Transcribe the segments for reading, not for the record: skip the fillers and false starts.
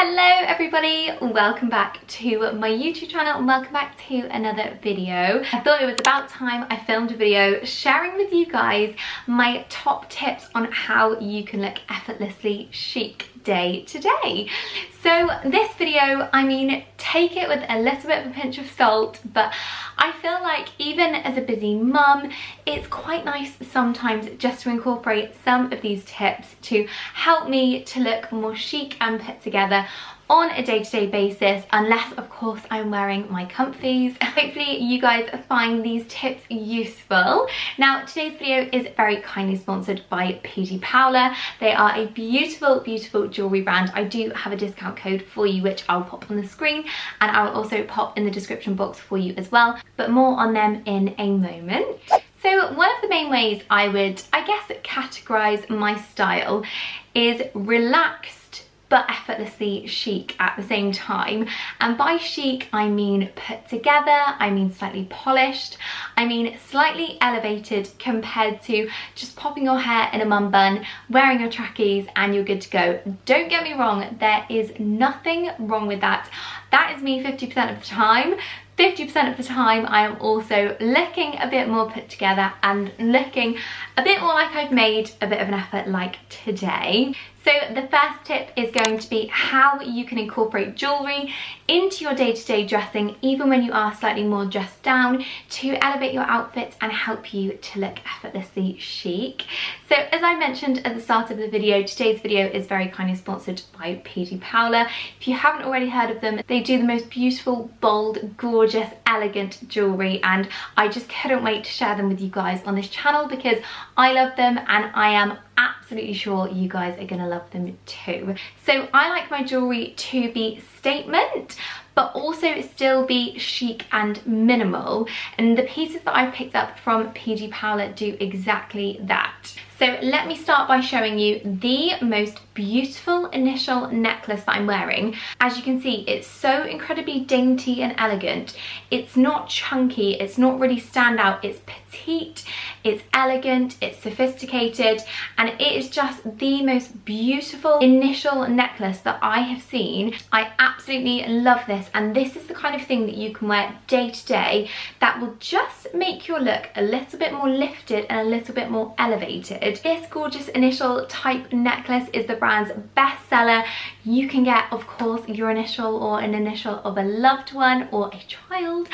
Hello everybody, welcome back to my YouTube channel and welcome back to another video. I thought it was about time I filmed a video sharing with you guys my top tips on how you can look effortlessly chic day to day. So this video, I mean, take it with a little bit of a pinch of salt, but I feel like even as a busy mum, it's quite nice sometimes just to incorporate some of these tips to help me to look more chic and put together on a day-to-day basis, unless of course I'm wearing my comfies. Hopefully you guys find these tips useful. Now today's video is very kindly sponsored by PG Paola. They are a beautiful jewellery brand. I do have a discount code for you which I'll pop on the screen and I'll also pop in the description box for you as well, but more on them in a moment. So one of the main ways I would, I guess, categorise my style is relaxed but effortlessly chic at the same time. And by chic, I mean put together, I mean slightly polished, I mean slightly elevated compared to just popping your hair in a mum bun, wearing your trackies and you're good to go. Don't get me wrong, there is nothing wrong with that. That is me 50% of the time. 50% of the time I am also looking a bit more put together and looking a bit more like I've made a bit of an effort like today. So the first tip is going to be how you can incorporate jewellery into your day-to-day dressing, even when you are slightly more dressed down, to elevate your outfits and help you to look effortlessly chic. So as I mentioned at the start of the video, today's video is very kindly sponsored by PG Paola. If you haven't already heard of them, they do the most beautiful, bold, gorgeous, elegant jewellery, and I just couldn't wait to share them with you guys on this channel because I love them and I am absolutely sure you guys are gonna love them too. So I like my jewellery to be statement but also still be chic and minimal, and the pieces that I picked up from PG Paola do exactly that. So let me start by showing you the most beautiful initial necklace that I'm wearing. As you can see, it's so incredibly dainty and elegant. It's not chunky, it's not really standout, it's petite, it's elegant, it's sophisticated, and it is just the most beautiful initial necklace that I have seen. I absolutely love this, and this is the kind of thing that you can wear day to day that will just make your look a little bit more lifted and a little bit more elevated. This gorgeous initial type necklace is the brand's bestseller. You can get, of course, your initial or an initial of a loved one or a child.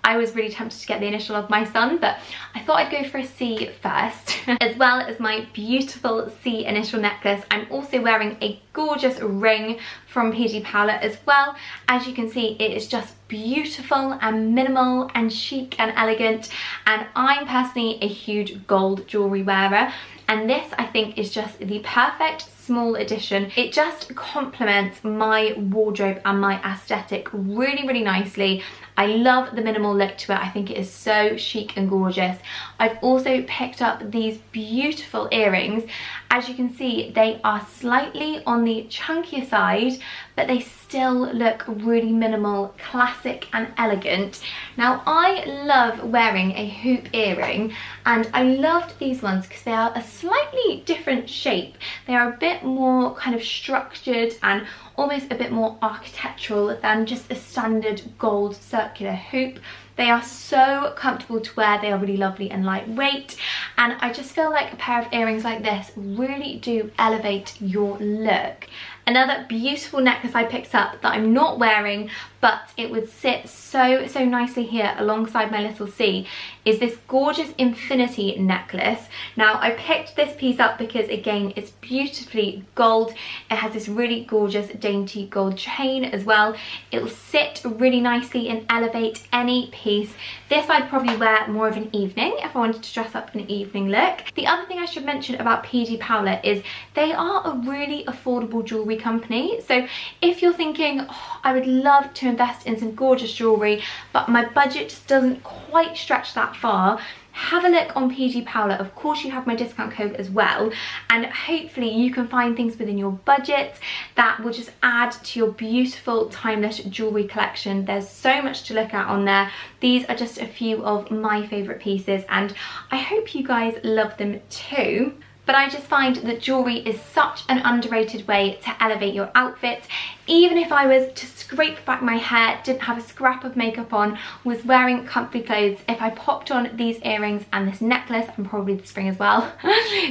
I was really tempted to get the initial of my son, but I thought I'd go for a C first. As well as my beautiful C initial necklace, I'm also wearing a gorgeous ring from PG Paola as well. As you can see, it is just beautiful and minimal and chic and elegant, and I'm personally a huge gold jewellery wearer, and this I think is just the perfect small addition. It just complements my wardrobe and my aesthetic really nicely. I love the minimal look to it. I think it is so chic and gorgeous. I've also picked up these beautiful earrings. As you can see, they are slightly on the chunkier side, but they still look really minimal, classic and elegant. Now I love wearing a hoop earring, and I loved these ones because they are a slightly different shape. They are a bit more kind of structured and almost a bit more architectural than just a standard gold circular hoop. They are so comfortable to wear, they are really lovely and lightweight, and I just feel like a pair of earrings like this really do elevate your look. Another beautiful necklace I picked up that I'm not wearing, but it would sit so nicely here alongside my little C, is this gorgeous infinity necklace. Now I picked this piece up because again it's beautifully gold. It has this really gorgeous dainty gold chain as well. It will sit really nicely and elevate any piece. This I'd probably wear more of an evening if I wanted to dress up an evening look. The other thing I should mention about PG Paola is they are a really affordable jewellery company. So if you're thinking, oh, I would love to invest in some gorgeous jewellery but my budget just doesn't quite stretch that far, have a look on PG Paola. Of course you have my discount code as well, and hopefully you can find things within your budget that will just add to your beautiful timeless jewellery collection. There's so much to look at on there. These are just a few of my favourite pieces and I hope you guys love them too. But I just find that jewellery is such an underrated way to elevate your outfit. Even if I was to scrape back my hair, didn't have a scrap of makeup on, was wearing comfy clothes, if I popped on these earrings and this necklace, and probably the string as well,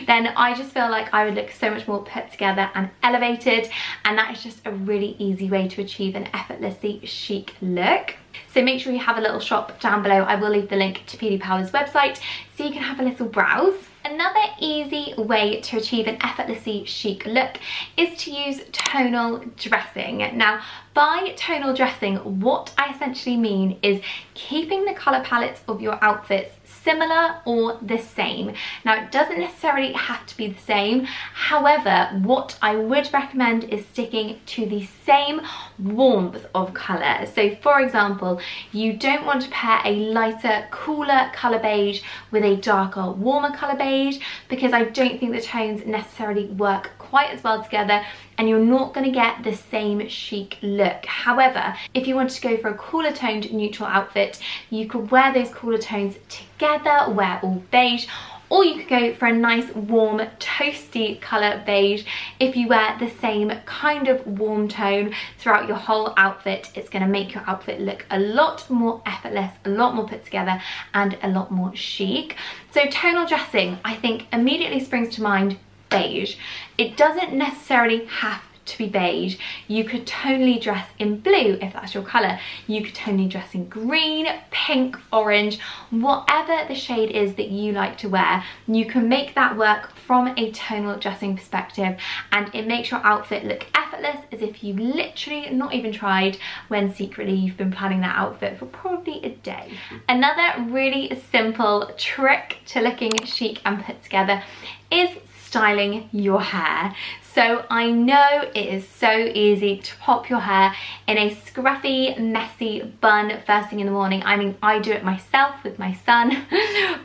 then I just feel like I would look so much more put together and elevated, and that is just a really easy way to achieve an effortlessly chic look. So make sure you have a little shop down below. I will leave the link to PD Powder's website so you can have a little browse. Another easy way to achieve an effortlessly chic look is to use tonal dressing. Now, by tonal dressing, what I essentially mean is keeping the colour palettes of your outfits similar or the same. Now, it doesn't necessarily have to be the same. However, what I would recommend is sticking to the same warmth of colour. So for example, you don't want to pair a lighter, cooler colour beige with a darker, warmer colour beige, because I don't think the tones necessarily work quite as well together, and you're not going to get the same chic look. However, if you wanted to go for a cooler toned neutral outfit, you could wear those cooler tones together, wear all beige, or you could go for a nice warm toasty colour beige. If you wear the same kind of warm tone throughout your whole outfit, it's going to make your outfit look a lot more effortless, a lot more put together, and a lot more chic. So tonal dressing, I think, immediately springs to mind beige. It doesn't necessarily have to be beige. You could tonally dress in blue if that's your colour. You could tonally dress in green, pink, orange, whatever the shade is that you like to wear. You can make that work from a tonal dressing perspective, and it makes your outfit look effortless, as if you literally not even tried, when secretly you've been planning that outfit for probably a day. Another really simple trick to looking chic and put together is styling your hair. So I know it is so easy to pop your hair in a scruffy, messy bun first thing in the morning. I mean, I do it myself with my son,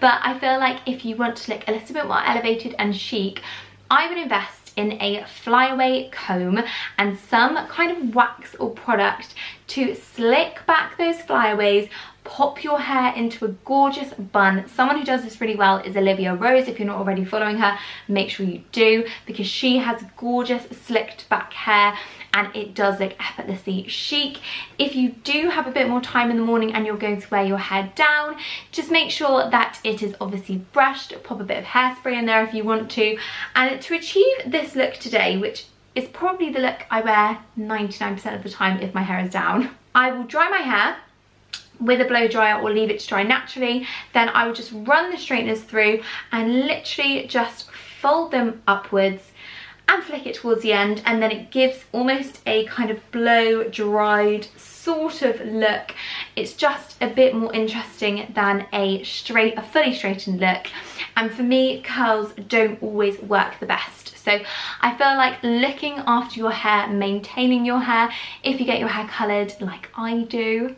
but I feel like if you want to look a little bit more elevated and chic, I would invest in a flyaway comb and some kind of wax or product to slick back those flyaways, pop your hair into a gorgeous bun. Someone who does this really well is Olivia Rose. If you're not already following her, make sure you do, because she has gorgeous slicked back hair and it does look effortlessly chic. If you do have a bit more time in the morning and you're going to wear your hair down, just make sure that it is obviously brushed. Pop a bit of hairspray in there if you want to. And to achieve this look today, which is probably the look I wear 99% of the time if my hair is down, I will dry my hair with a blow dryer or leave it to dry naturally. Then I will just run the straighteners through and literally just fold them upwards and flick it towards the end, and then it gives almost a kind of blow dried sort of look. It's just a bit more interesting than a fully straightened look, and for me, curls don't always work the best. So I feel like looking after your hair, maintaining your hair, if you get your hair coloured like I do,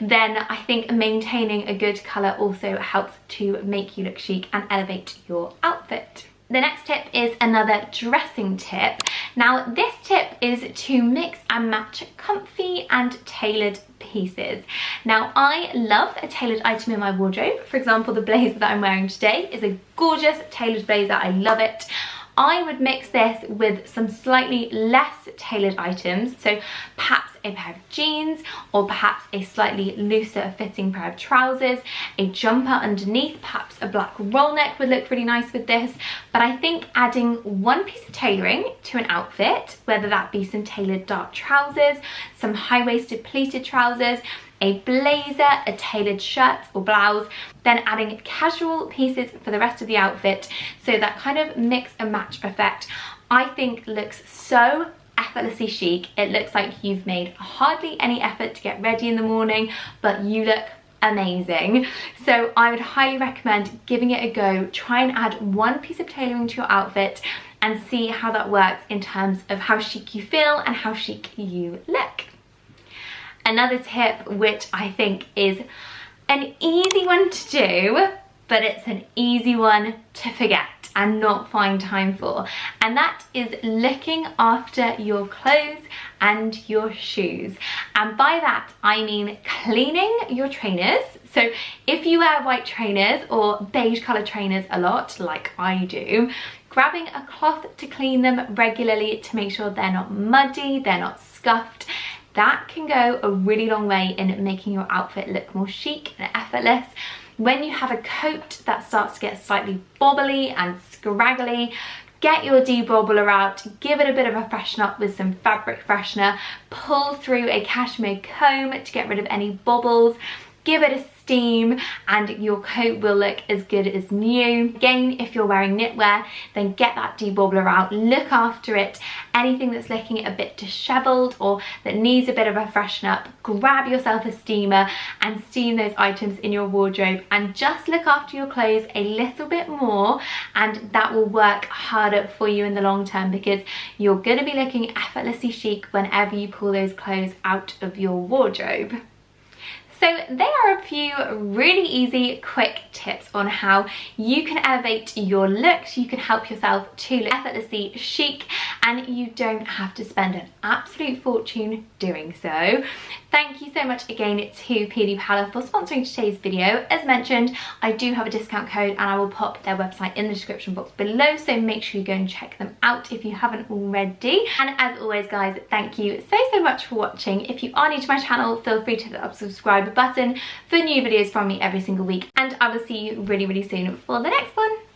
then I think maintaining a good colour also helps to make you look chic and elevate your outfit. The next tip is another dressing tip. Now, this tip is to mix and match comfy and tailored pieces. Now, I love a tailored item in my wardrobe. For example, the blazer that I'm wearing today is a gorgeous tailored blazer. I love it. I would mix this with some slightly less tailored items, so perhaps a pair of jeans, or perhaps a slightly looser fitting pair of trousers, a jumper underneath, perhaps a black roll neck would look really nice with this. But I think adding one piece of tailoring to an outfit, whether that be some tailored dark trousers, some high-waisted pleated trousers, a blazer, a tailored shirt or blouse, then adding casual pieces for the rest of the outfit, so that kind of mix and match effect, I think looks so effortlessly chic. It looks like you've made hardly any effort to get ready in the morning, but you look amazing. So I would highly recommend giving it a go. Try and add one piece of tailoring to your outfit and see how that works in terms of how chic you feel and how chic you look. Another tip, which I think is an easy one to do, but it's an easy one to forget and not find time for, and that is looking after your clothes and your shoes. And by that I mean cleaning your trainers. So if you wear white trainers or beige colour trainers a lot, like I do, grabbing a cloth to clean them regularly to make sure they're not muddy, they're not scuffed. That can go a really long way in making your outfit look more chic and effortless. When you have a coat that starts to get slightly bobbly and scraggly, get your debobbler out, give it a bit of a freshen up with some fabric freshener, pull through a cashmere comb to get rid of any bobbles, give it a steam, and your coat will look as good as new. Again, if you're wearing knitwear, then get that debobbler out, look after it. Anything that's looking a bit disheveled or that needs a bit of a freshen up, grab yourself a steamer and steam those items in your wardrobe, and just look after your clothes a little bit more, and that will work harder for you in the long term, because you're going to be looking effortlessly chic whenever you pull those clothes out of your wardrobe. So there are a few really easy, quick tips on how you can elevate your looks. You can help yourself to look effortlessly chic, and you don't have to spend an absolute fortune doing so. Thank you so much again to Peely Pala for sponsoring today's video. As mentioned, I do have a discount code and I will pop their website in the description box below, so make sure you go and check them out if you haven't already. And as always guys, thank you so much for watching. If you are new to my channel, feel free to hit the subscribe button for new videos from me every single week, and I will see you really soon for the next one.